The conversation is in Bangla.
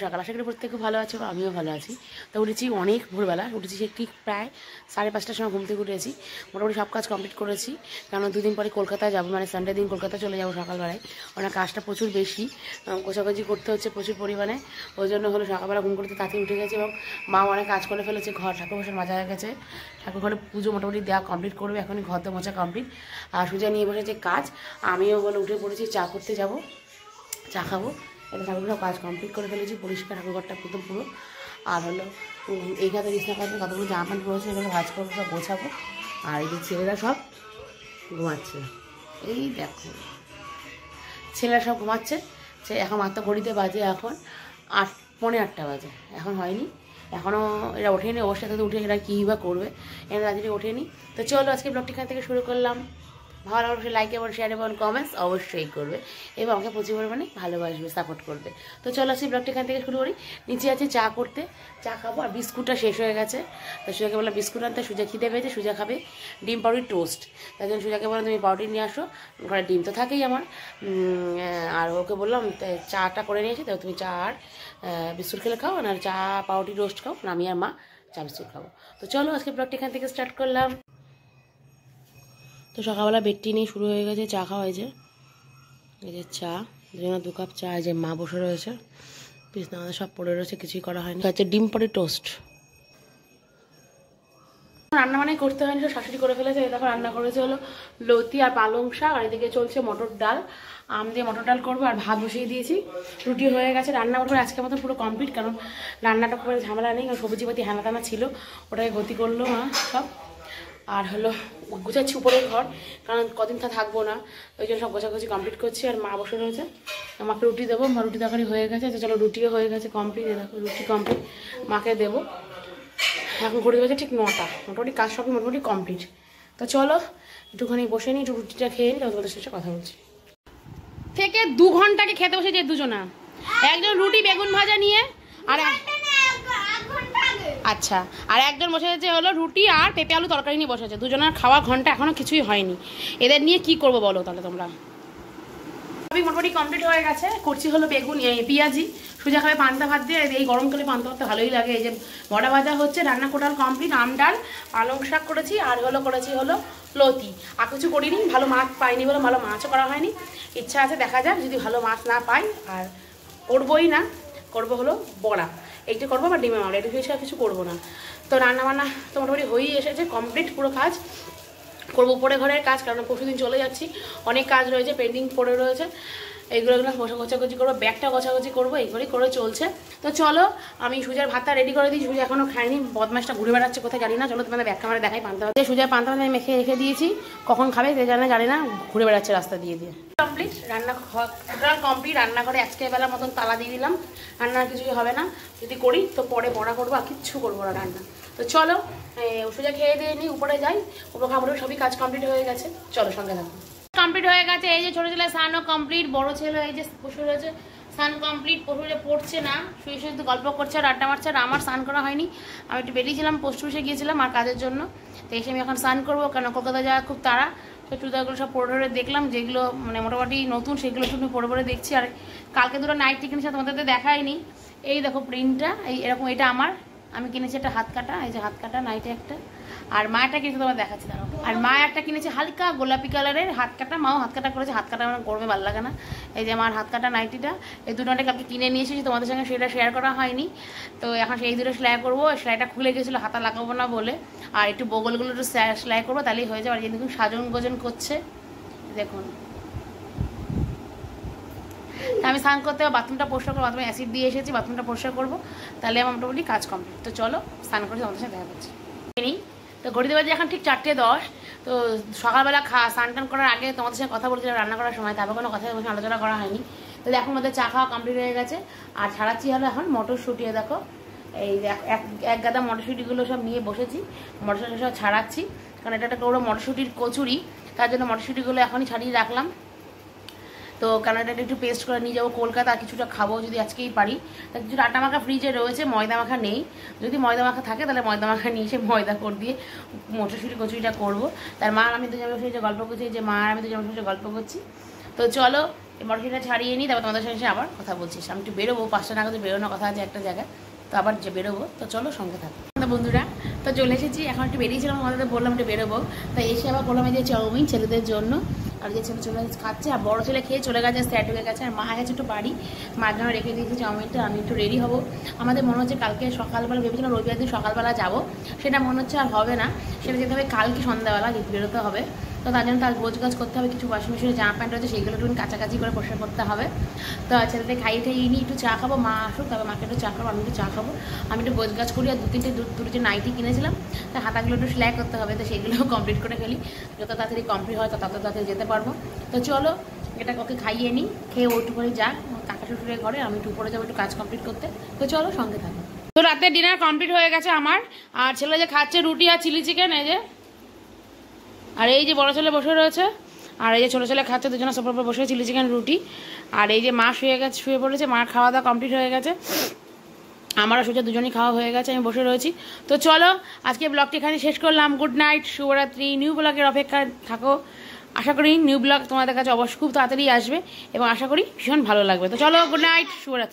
সকাল। আশা করি প্রত্যেকে ভালো আছে, আমিও ভালো আছি। তো উঠেছি অনেক ভোরবেলা, উঠেছি ঠিক প্রায় 5:30টার সময় ঘুম থেকে উঠেছি। মোটামুটি সব কাজ কমপ্লিট করেছি, কারণ দুদিন পরে কলকাতায় যাবো, মানে সানডে দিন কলকাতা চলে যাবো সকালবেলায়। ওনার কাজটা প্রচুর বেশি, গোছাগুছি করতে হচ্ছে প্রচুর পরিমাণে। ওই জন্য হলো সকালবেলা ঘুম করতে তাড়াতাড়ি উঠে গেছে, এবং মা অনেক কাজ করে ফেলেছে। ঘর ঠাকুর বসার মাজা হয়ে গেছে, ঠাকুর ঘরে পুজো মোটামুটি দেওয়া কমপ্লিট করবে, এখনই ঘর তো মোছা কমপ্লিট। আর সুজা নিয়ে বসেছে কাজ, আমিও বলে উঠে পড়েছি, চা করতে যাব, চা খাবো। এটা ঠাকুর সব কাজ কমপ্লিট করে ফেলেছি, পরিষ্কার ঠাকুরঘরটা পুরো। আর হলো এইখানে বিছনা কাটবে, কতগুলো জামা প্যান্ট পড়েছে, এগুলো ভাজ করবো, সব গোছাবো। আর এই যে ছেলেরা সব ঘুমাচ্ছে, এই দেখো ছেলেরা সব ঘুমাচ্ছে। সে এখন মাত্র ঘড়িতে বাজে এখন 8:45 বাজে, এখন হয়নি, এখনও এরা ওঠেনি। অবশ্যই সাথে উঠে এরা কী বা করবে, এরা রাত্রে ওঠেনি। তো চলো আজকে ব্লগটি এখান থেকে শুরু করলাম। ভালো অবশ্যই লাইক এবং শেয়ার এবং কমেন্টস অবশ্যই করবে, এবং আমাকে প্রচুর পরিমাণে ভালোবাসবে, সাপোর্ট করবে। তো চলো আজকে ব্লগটি এখান থেকে শুরু করি। নিচে আছে চা করতে, চা খাবো। আর বিস্কুটটা শেষ হয়ে গেছে, তো সুজাকে বললাম বিস্কুট আনতে। সুজা খিদে পেয়েছে, সুজা খাবে ডিম পাউরুটি টোস্ট। তাই জন্য সুজাকে বললাম তুমি পাউরুটি নিয়ে আসো, ঘরে ডিম তো থাকেই আমার। আর ওকে বললাম চাটা করে নিয়েছি, তো তুমি চা আর বিস্কুট খেলে খাও, না চা পাউরুটি টোস্ট খাও, না আমি আর মা চা বিস্কুট খাবো। তো চলো আজকে ব্লগটি এখান থেকে স্টার্ট করলাম। তো সকালবেলা বেডটি নিয়ে শুরু হয়ে গেছে, চা খাওয়া হয়েছে। এই যে চা, 2 কাপ চা। এই যে মা বসে রয়েছে, বিছনা আমাদের সব পড়ে রয়েছে, কিছুই করা হয়নি। হচ্ছে ডিম পাউরুটি টোস্ট। রান্না মানে করতে হয়নি, সব শাশুড়ি করে ফেলেছে। দেখো রান্না করেছে হলো লতি আর পালং শাক, আর এদিকে চলছে মটর ডাল, আম দিয়ে মটর ডাল করবো। আর ভাত বসিয়ে দিয়েছি, রুটি হয়ে গেছে। রান্না করবো আজকের মতো পুরো কমপ্লিট, কারণ রান্নাটা করে ঝামেলা নেই, কারণ সবজিপাতি হানা টানা ছিল, ওটাকে গতি করলো মা সব। আর হলো গুছাচ্ছি উপরের ঘর, কারণ কদিন থাকবো না, ওই জন্য সব গোছাগুছি কমপ্লিট করছি। আর মা বসে রয়েছে, মাকে রুটি দেবো। মা রুটি তরকারি হয়ে গেছে, তো চলো রুটিও হয়ে গেছে কমপ্লিট। দেখো রুটি কমপ্লিট, মাকে দেবো। এখন ঘুরে গেছে ঠিক 9টা, মোটামুটি কাজ সবই মোটামুটি কমপ্লিট। তো চলো একটুখানি বসে নিই, একটু রুটিটা খেয়ে নিই, তোমাদের সাথে কথা বলছি। থেকে 2 ঘন্টাকে খেতে বসে যে দুজনা, একজন রুটি বেগুন ভাজা নিয়ে, আর আচ্ছা, আর একজন বসে আছে হলো রুটি আর পেঁপে আলু তরকারি নিয়ে বসে আছে। দুজনের খাওয়া ঘন্টা এখনো কিছুই হয়নি। এদের নিয়ে কি করবো বলো তাহলে তোমরা। সবই মোটামুটি কমপ্লিট হয়ে গেছে। করছি হলো বেগুন পেঁয়াজি, সুজা খাবে পান্তা ভাত দিয়ে। এই গরমকালে পান্তা ভাত ভালোই লাগে। এই যে বড়া ভাজা হচ্ছে, রান্না কোটাল কমপ্লিট, আম ডাল পালং শাক করেছি, আর হলো করেছি হলো লতি। আর কিছু করিনি, ভালো মাছ পাইনি বলে ভালো মাছও করা হয়নি। ইচ্ছা আছে, দেখা যাক, যদি ভালো মাছ না পাই আর করবোই না, করবো হলো বড়া, এইটা করবো বা ডিমে মামলা, এটা হিসেবে কিছু করবো না। তো রান্নাবান্না তো মোটামুটি হয়েই এসেছে, কমপ্লিট পুরো কাজ। করবো উপরে ঘরের কাজ, কারণ পরশুদিন চলে যাচ্ছি, অনেক কাজ রয়েছে, পেন্ডিং পড়ে রয়েছে, এইগুলো গোছাগুছি করবো, ব্যাগটা গোছাগুছি করবো, এইগুলোই করে চলছে। তো চলো আমি সুজার ভাতটা রেডি করে দিই। সুজা এখনও খাইনি, বদমাসটা ঘুরে বেড়াচ্ছে কোথায় জানি না। চলো তোমাদের ব্যাগ ক্যামেরা দেখাই। পান্তা ভাত সুজার পান্তা ভাত আমি মেখে রেখে দিয়েছি, কখন খাবে সে জানি না, ঘুরে বেড়াচ্ছে রাস্তা দিয়ে কমপ্লিট। রান্না কমপ্লিট, রান্না করে আজকে বেলার মতন তালা দিয়ে দিলাম। রান্নার কিছুই হবে না, যদি করি তো পরে বড়া করবো, আর কিচ্ছু করবো না রান্না। তো চলো সুজা খেয়ে দিয়ে নিই, উপরে যাই, উপরে খাবারের সবই কাজ কমপ্লিট হয়ে গেছে। চলো সঙ্গে থাকো। কমপ্লিট হয়ে গেছে। এই যে ছোটো ছেলে স্নানও কমপ্লিট, বড় ছেলে এই যে পশু রয়েছে স্নান কমপ্লিট। পশুরে পড়ছে না, শুয়ে শুয়ে তো গল্প করছে আর আড্ডা মারছে। আর আমার স্নান করা হয়নি, আমি একটু বেরিয়েছিলাম, পোস্ট অফিসে গিয়েছিলাম আর কাজের জন্য। তো এসে আমি এখন স্নান করবো, কেন কলকাতা যাওয়া খুব তাড়া। তো চুড়িদারগুলো সব পরে ধরে দেখলাম, যেগুলো মানে মোটামুটি নতুন সেগুলো একটু পরে দেখছি। আর কালকে দুটো নাইটি কিনেছি, তোমাদের দেখায়নি। এই দেখো প্রিন্টটা, এই এরকম, এটা আমি কিনেছি একটা হাত কাটা, এই যে হাত কাটা নাইটি একটা। আর মা একটা কিনেছে, তোমার দেখাচ্ছি দাঁড়াও। আর মা একটা কিনেছে হালকা গোলাপি কালারের হাত কাটা, মাও হাত কাটা করেছে। হাত কাটা আমার গরমে ভালো লাগে না। এই যে আমার হাত কাটা নাইটিটা, এই দুটোটা কালকে কিনে নিয়ে এসেছি, তোমাদের সঙ্গে সেটা শেয়ার করা হয়নি। তো এখন সেই দুটো সেলাই করবো। সেলাইটা খুলে গেছিলো, হাতা লাগাবো না বলে। আর একটু বগলগুলো একটু সেলাই করবো, তাহলেই হয়ে যাবে। আর দেখুন সাজন গোজন করছে, দেখুন। আমি স্নান করতে হবে, বাথরুমটা পরিষ্কার করবো, বাথরুমে অ্যাসিড দিয়ে এসেছি, বাথরুমটা পরিষ্কার করবো, তাহলে আমার মোটামুটি কাজ কমপ্লিট। তো চলো স্নান করে তোমাদের সাথে দেখা করছি। তো ঘড়িতে বাজে এখন ঠিক 4:10। তো সকালবেলা স্নান টান করার আগে তোমাদের সাথে কথা বলছিলাম রান্না করার সময়, তারপর কোনো কথা আলোচনা করা হয়নি। তো এখন আমাদের চা খাওয়া কমপ্লিট হয়ে গেছে। আর ছাড়াচ্ছি হলো এখন মটরশুঁটি। দেখো এই এক গাদা মটরশুঁটিগুলো সব নিয়ে বসেছি, মটরশুঁটি সব ছাড়াচ্ছি, কারণ এটা একটা করবো মটরশুঁটির কচুরি, তার জন্য মটরশুঁটিগুলো এখনই ছাড়িয়ে রাখলাম। তো কানাডাটা একটু পেস্ট করে নিয়ে যাবো কলকাতা, আর কিছুটা খাবো যদি আজকেই পারি। কিছুটা আটা মাখা ফ্রিজে রয়েছে, ময়দা মাখা নেই। যদি ময়দা মাখা থাকে তাহলে ময়দা মাখা নিয়ে এসে ময়দা করে দিয়ে মটরশুঁটি কচুরিটা করবো। তার মা আর আমি দুজন বসে গল্প করছি, যে মা আর আমি দুজন বসে গল্প করছি। তো চলো মটরশুঁটিটা ছাড়িয়ে নিই, তারপর তোমাদের সাথে এসে আবার কথা বলছিস। আমি একটু বেরোবো, 5টা নাগাদ বেরোনোর কথা আছে একটা জায়গায়, তো আবার যে বেরোবো, তো চলো সঙ্গে থাকো বন্ধুরা। তো চলে এসেছি, এখন একটু বেরিয়েছিলাম, আমাদের বললাম একটু বেরোবো, তো এসে আবার বললাম এই যে চাউমিন ছেলেদের জন্য, আর যে ছেলে চলে খাচ্ছে, আর বড়ো ছেলে খেয়ে চলে গেছে, স্ট্যাট হয়ে গেছে, আর মা গেছে একটু বাড়ি, মার জন্য রেখে দিয়েছি চাউমিনটা। আমি একটু রেডি হবো, আমাদের মনে হচ্ছে কালকে সকালবেলা ভেবেছিলাম রবিবার দিন সকালবেলা যাবো, সেটা মনে হচ্ছে আর হবে না, সেটা যেতে হবে কালকে সন্ধ্যাবেলা বেরোতে হবে। তো তার জন্য তার গোছ গাছ করতে হবে, কিছু ওয়াশিং মেশিনে জামা প্যান্ট রয়েছে সেইগুলো একটু কাছাকাছি করে পরিষ্কার করতে হবে। তো ছেলেদের খাইয়ে টাইয়ে নিয়ে একটু চা খাবো, মা আসুক তারপর মাকে একটু চা খাবো, আমি একটু চা খাবো, আমি একটু গোছ গাছ করি। আর দুটো যে নাইটি কিনেছিলাম, তো হাতাগুলো একটু সেলাই করতে হবে, তো সেইগুলো কমপ্লিট করে ফেলি, যত তাড়াতাড়ি কমপ্লিট হয় তত তাড়াতাড়ি যেতে পারবো। তো চলো এটা ওকে খাইয়ে নিই, খেয়ে ওইটু করে যাক কাকা শ্বশুরের ঘরে, আমি একটু উপরে যাবো একটু কাজ কমপ্লিট করতে। তো চলো সঙ্গে থাকো। তো রাতের ডিনার কমপ্লিট হয়ে গেছে আমার, আর ছেলে যে খাচ্ছে রুটি আর চিলি চিকেন, এই যে, আর এই যে বড় ছেলে বসে রয়েছে, আর এই যে ছোটো ছেলে খাচ্ছে, দুজনে সোফার উপর বসে চিলি চিকেন রুটি। আর এই যে মা শুয়ে পড়েছে, মার খাওয়া দাওয়া কমপ্লিট হয়ে গেছে, আমারও শুয়ে দুজনেই খাওয়া হয়ে গেছে, আমি বসে রয়েছি। তো চলো আজকে ব্লগটি এখানে শেষ করলাম। গুড নাইট, শুভরাত্রি। নিউ ব্লগের অপেক্ষায় থাকো, আশা করি নিউ ব্লগ তোমাদের কাছে অবশ্যই খুব তাড়াতাড়ি আসবে এবং আশা করি ভীষণ ভালো লাগবে। তো চলো, গুড নাইট, শুভরাত্রি।